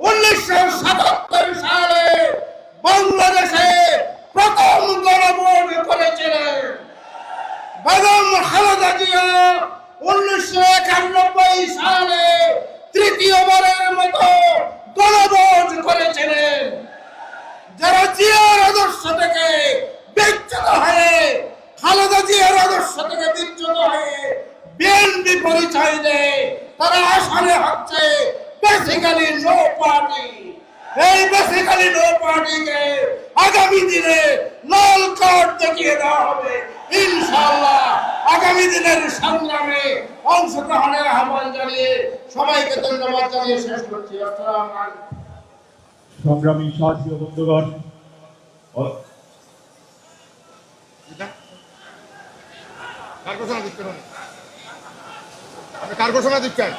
1977 সালে বাংলাদেশে প্রথম গণভোট করেছিলেন। বেগম খালেদা জিয়া 1991 সালে তৃতীয়বারের মতো গণভোট করেছিলেন। যারা জিয়ার আদর্শ থেকে বিচ্যুত হয়ে, খালেদা জিয়ার আদর্শ থেকে বিচ্যুত হয়ে বিএনপি পরিচয় দেয়, তারা আসলে হচ্ছে বেসিক্যালি নো পার্টি। এই বেসিক্যালি নো পার্টিকে আগামী দিনে লাল কার্ড দেখিয়ে দেওয়া হবে ইনশাআল্লাহ। আগামী দিনের সংগ্রামে অংশগ্রহণের আহ্বান জানিয়ে সবাইকে ধন্যবাদ জানিয়ে শেষ করছি। আসসালামু আলাইকুম। সংগ্রামী সাথী ও বন্ধুগণ, কার ঘোষণা দিচ্ছেন?